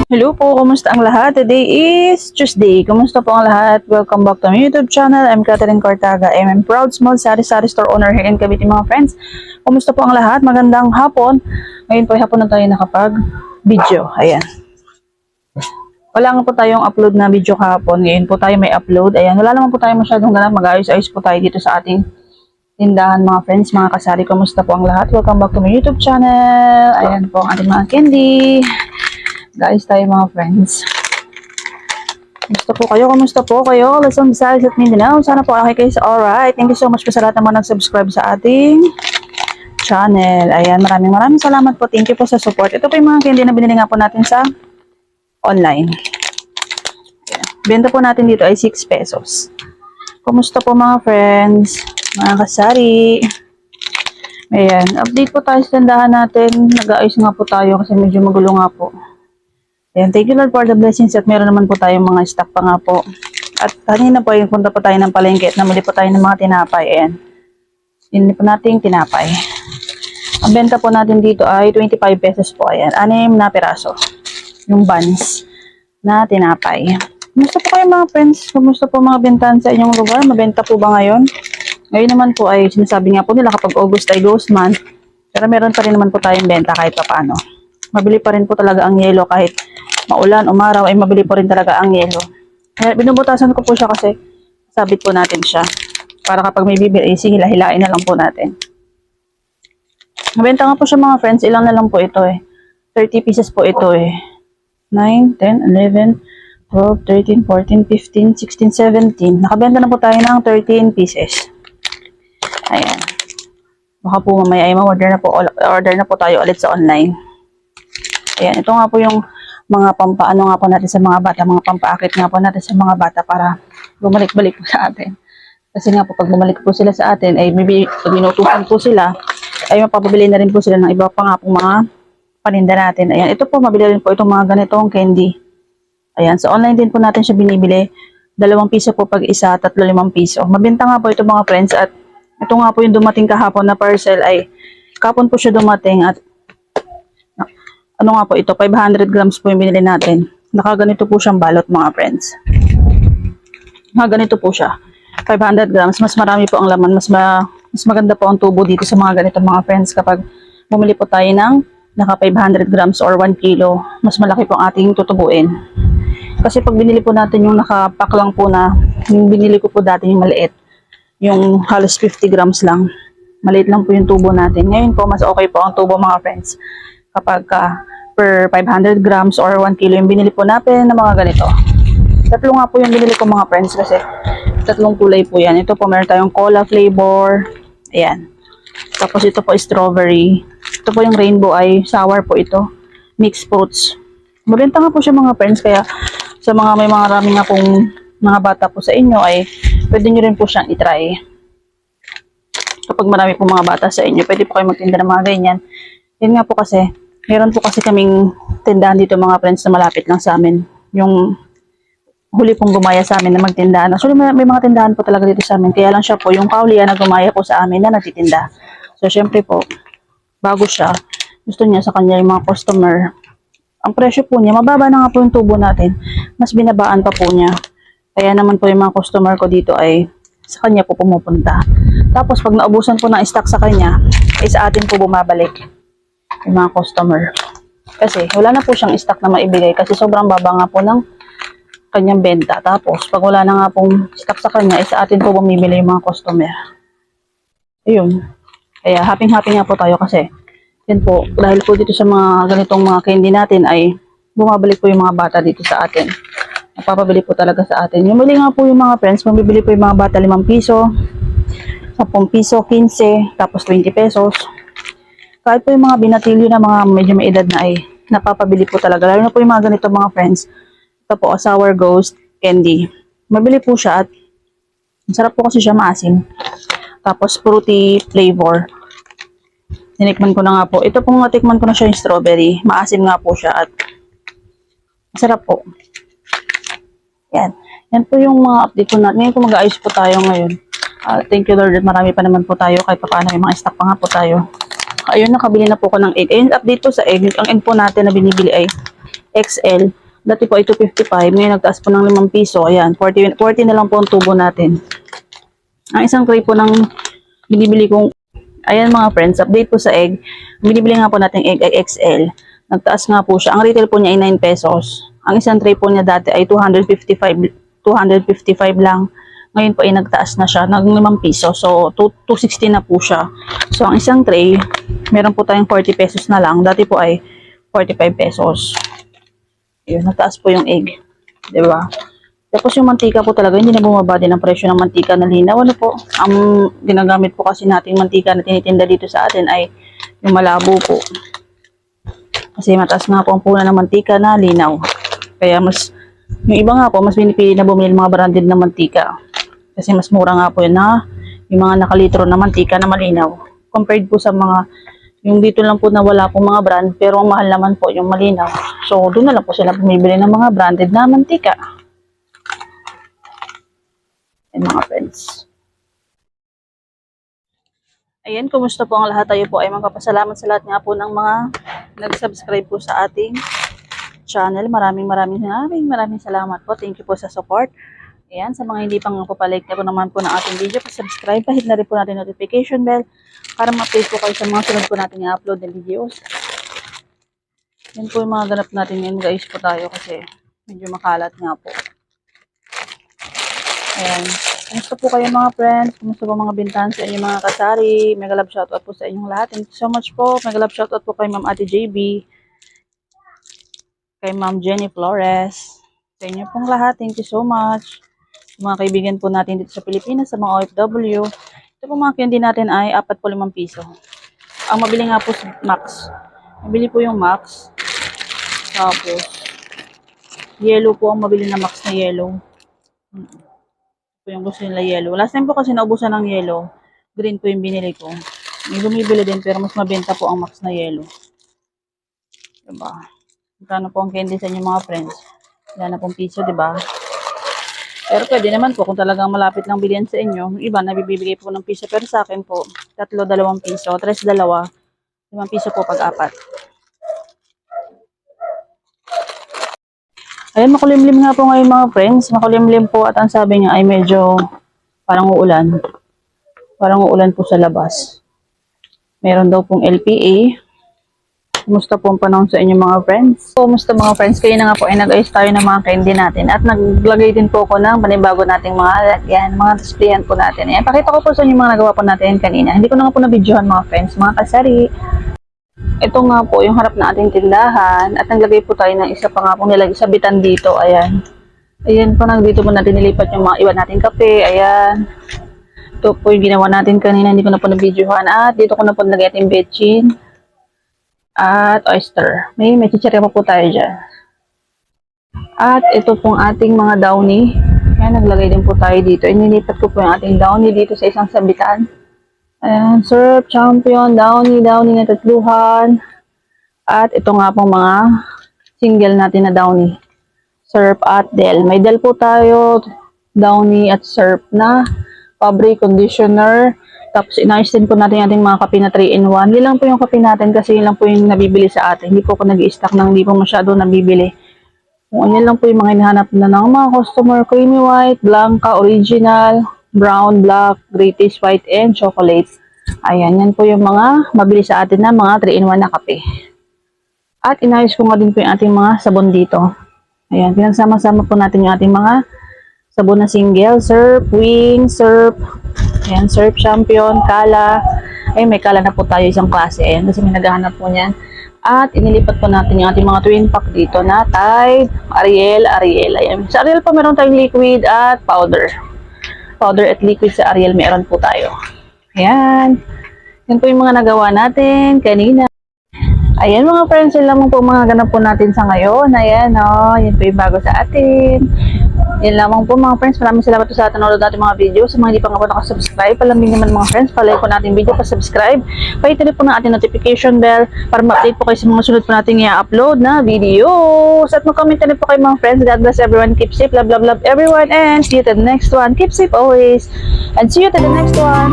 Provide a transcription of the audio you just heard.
Hello po, kumusta ang lahat? Today is Tuesday. Kumusta po ang lahat? Welcome back to my YouTube channel. I'm Catherine Cortaga. I'm proud small sari-sari store owner here in Cavite, mga friends. Kumusta po ang lahat? Magandang hapon. Ngayon po ay hapon na tayo nakapag-video. Ayan. Wala nga po tayong upload na video kahapon. Ngayon po tayo may upload. Ayan. Wala naman po tayo masyadong ganap. Mag-ayos-ayos po tayo dito sa ating tindahan, mga friends, mga kasari. Kumusta po ang lahat? Welcome back to my YouTube channel. Ayan po ang ating mga candy. Guys, tayo mga friends. Kumusta po kayo? Kumusta po kayo? Luzon, Visayas at Mindanao. Sana po okay kayo. Alright. Thank you so much po sa lahat ng mga nag-subscribe sa ating channel. Ayan, maraming salamat po. Thank you po sa support. Ito po yung mga candy na binili nga po natin sa online. Ayan. Benta po natin dito ay 6 pesos. Kumusta po mga friends? Mga kasari. Ayan. Update po tayo sa tindahan natin. Nag-aayos nga po tayo kasi medyo magulo nga po. Ayan, thank you Lord for the blessings at meron naman po tayong mga stock pa nga po. At kanina po, yung punta po tayo ng palengke at namuli po tayo ng mga tinapay. Ayan. Hindi po natin tinapay. Ang benta po natin dito ay 25 pesos po. Ayan, 6 na piraso. Yung buns na tinapay. Kumusta po kayo mga friends? Kumusta po mga bentahan sa inyong lugar? Mabenta po ba ngayon? Ngayon naman po ay sinasabi nga po nila kapag August ay ghost month. Pero meron pa rin naman po tayong benta kahit pa paano. Mabili pa rin po talaga ang yelo kahit maulan, umaraw, ay mabili po rin talaga ang yelo. Binubutasan ko po siya kasi sabit po natin siya. Para kapag may bibili, sige, hilahin na lang po natin. Nabenta nga po siya mga friends, ilang na lang po ito eh. 30 pieces po ito eh. 9, 10, 11, 12, 13, 14, 15, 16, 17. Nakabenta na po tayo ng 13 pieces. Ayan. Baka po mamaya ay order na po tayo ulit sa online. Ayan, ito nga po yung mga pampaano nga po natin sa mga bata, mga pampaakit nga po natin sa mga bata para bumalik-balik po sa atin. Kasi nga po, pag bumalik po sila sa atin, ay maybe pag minutusan po sila, ay mapapabili na rin po sila ng iba pa nga pong mga paninda natin. Ayan, ito po, mabili rin po itong mga ganitong candy. Ayan, so online din po natin siya binibili. 2 piso po pag isa, 3, 5 piso. Mabenta nga po ito mga friends at ito nga po yung dumating kahapon na parcel ay kapon po siya dumating at ano nga po ito, 500 grams po yung binili natin. Nakaganito po siyang balot mga friends. Nakaganito po siya. 500 grams, mas marami po ang laman, mas maganda po ang tubo dito sa mga ganito mga friends kapag bumili po tayo ng naka 500 grams or 1 kilo, mas malaki po ang ating tutubuin. Kasi pag binili po natin yung nakapack lang po na, yung binili ko po dati yung maliit, yung halos 50 grams lang, maliit lang po yung tubo natin. Ngayon po, mas okay po ang tubo mga friends. Kapag per 500 grams or 1 kilo yung binili po natin na mga ganito. 3 nga po yung binili ko mga friends kasi 3 kulay po yan. Ito po meron tayong cola flavor. Ayan. Tapos ito po strawberry. Ito po yung rainbow ay sour po ito. Mixed fruits. Mabenta nga po siya mga friends kaya sa mga may mga rami nga pong mga bata po sa inyo ay pwede nyo rin po siyang itry. Kapag marami po mga bata sa inyo, pwede po kayo magtinda ng mga ganyan. Yan nga po kasi meron po kasi kaming tindahan dito mga friends na malapit lang sa amin. Yung huli pong gumaya sa amin na magtindahan. Actually may mga tindahan po talaga dito sa amin. Kaya lang siya po yung kaulian na gumaya po sa amin na nagtitinda. So syempre po, bago siya, gusto niya sa kanya yung mga customer. Ang presyo po niya, mababa na nga po yung tubo natin. Mas binabaan pa po niya. Kaya naman po yung mga customer ko dito ay sa kanya po pumupunta. Tapos pag naubusan po ng stock sa kanya, ay sa atin po bumabalik yung mga customer. Kasi wala na po siyang stock na maibigay kasi sobrang baba nga po ng kanyang benta. Tapos pag wala na nga pong stock sa kanya, sa atin po bumibili yung mga customer. Ayun. Kaya happy nga po tayo kasi yun po, dahil po dito sa mga ganitong mga candy natin ay bumabalik po yung mga bata dito sa atin. Napapabili po talaga sa atin. Yung muli nga po yung mga friends, mabibili po yung mga bata 5 piso, 10 piso, 15, tapos 20 pesos. Kahit po yung mga binatilyo na mga medyo may edad na ay napapabili po talaga. Lalo na po yung mga ganito mga friends. Ito po, sour ghost candy. Mabili po siya at masarap po kasi siya, maasim. Tapos fruity flavor. Tinikman ko na nga po. Ito pong natikman ko na siya yung strawberry. Maasim nga po siya at masarap po. Yan. Yan po yung mga update ko natin. Ngayon po mag-aayos po tayo ngayon. Thank you Lord. Marami pa naman po tayo kahit pa paano may mga stock pa nga po tayo. Ayun, nakabili na po ko ng egg. Ayun, update po sa egg. Ang egg po natin na binibili ay XL. Dati po ay 255, ngayon nagtaas po ng 5 piso. Ayan, 40 na lang po ang tubo natin. Ang isang tray po ng binibili kong, ayan mga friends, update po sa egg. Binibili nga po natin egg ay XL. Nagtaas nga po siya. Ang retail po niya ay 9 pesos. Ang isang tray po niya dati ay 255 lang. Ngayon po ay nagtaas na siya ng 5 piso. So, 260 na po siya. So, ang isang tray, meron po tayong 40 pesos na lang. Dati po ay 45 pesos. Ayun, nagtaas po yung egg. Diba? Tapos yung mantika po talaga, hindi na bumaba din ang presyo ng mantika na linaw. Ano po? Ang ginagamit po kasi nating mantika na tinitinda dito sa atin ay yung malabo po. Kasi mataas nga po ang puna ng mantika na linaw. Kaya yung iba nga po, mas pinipili na bumili ng mga branded na mantika. Kasi mas mura nga po yun na yung mga nakalitro na mantika na malinaw. Compared po sa mga, yung dito lang po na wala po mga brand, pero ang mahal naman po yung malinaw. So, doon na lang po sila bumibili ng mga branded na mantika. Ayan mga friends. Ayan, kumusta po ang lahat? Tayo po ay magpapasalamat sa lahat nga po ng mga nag-subscribe po sa ating channel. Maraming salamat po. Thank you po sa support. Ayan, sa mga hindi pang papalike na po naman po ng ating video, pa-subscribe, pahit na rin po natin notification bell para ma-update po kayo sa mga sunod po natin i-upload na videos. Yan po yung mga ganap natin ngayon, guys po tayo kasi medyo makalat nga po. Ayan. Kumusta po kayo mga friends? Kumusta po mga bintan sa inyong mga kasari? Mega love shoutout po sa inyong lahat. Thank you so much po. Mega love shoutout po kay Ma'am Ate JB. Kay Ma'am Jenny Flores. Sa inyo pong lahat. Thank you so much. Sa mga kaibigan po natin dito sa Pilipinas, sa mga OFW. Ito po mga candy natin ay 45 piso. Ang mabili nga po si Max. Mabili po yung Max. Tapos, yellow po ang mabili na Max na yellow. Po yung gusto nila yellow. Last time po kasi naubusan ng yellow. Green po yung binili ko. May bumibili din pero mas mabenta po ang Max na yellow. Diba? Magkano po ang candy sa inyo mga friends? Wala na pong piso, diba? Pero pwede naman po kung talagang malapit lang bilihan sa inyo. Yung iba nabibigay po ng piso. Pero sa akin po, 3, 2 piso. 3, 2, 5 piso po pag-apat. Ayan, makulimlim nga po ngayon mga friends. Makulimlim po at ang sabi niya ay medyo parang uulan. Parang uulan po sa labas. Meron daw pong LPA. Kumusta po ang panahon sa inyo mga friends? Kumusta mga friends? Kayo na nga po ay nag-ayos tayo ng mga candy natin. At naglagay din po ako ng panibago nating mga displayan po natin. Ayan, pakita ko po sa inyo mga nagawa po natin kanina. Hindi ko na nga po na-videohan mga friends, mga kasari. Ito nga po yung harap na ating tindahan at naglagay po tayo ng isa pa nga pong nilagay sa bitan dito. Ayan. Ayan po, dito po natin nilipat yung mga iwan nating kape. Ayan. Ito po yung ginawa natin kanina. Hindi ko na po na-videohan. At dito ko na po nilagay ating betchin. At oyster. May chichirya pa po tayo dyan. At ito pong ating mga downy. Ayan, naglagay din po tayo dito. Inilipat ko po yung ating downy dito sa isang sabitan. Ayan, syrup, champion, downy na tatluhan. At ito nga pong mga single natin na downy. Syrup at Del. May Del po tayo, downy at syrup na fabric conditioner. Tapos inayos din po natin ating mga kape na 3-in-1. Yun lang po yung kape natin kasi yun lang po yung nabibili sa atin. Hindi po ako nag-i-stock ng hindi po masyado nabibili. Kung ano lang po yung mga hinahanap na ng mga customer. Creamy white, blanca, original, brown, black, British white, and chocolate. Ayan, yan po yung mga mabili sa atin na mga 3-in-1 na kape. At inayos ko nga din po yung ating mga sabon dito. Ayan, pinagsama-sama po natin yung ating mga sabon na single, syrup, wing, syrup, ayan, syrup champion, kala. Ay, may kala na po tayo isang klase. Ayan, kasi may naghahanap po niyan. At inilipat po natin yung ating mga twin pack dito na Tide, Ariel. Ayan. Sa Ariel po meron tayong liquid at powder. Powder at liquid sa Ariel meron po tayo. Ayan. Yan po yung mga nagawa natin kanina. Ayan mga friends, yun lamang po mga ganap po natin sa ngayon. Ayan, yan po yung bago sa atin. Yan lamang po mga friends. Maraming salamat po sa nanonood natin mga video. Sa mga hindi pa nga po nakasubscribe, palambing naman mga friends, palike po natin video, pa-subscribe. Pahitili po na ating notification bell para ma-update po kayo sa mga sunod po natin i-upload na videos. At mag-comment na rin po kayo mga friends. God bless everyone. Keep safe. Love, love, love everyone. And see you to the next one. Keep safe always. And see you to the next one.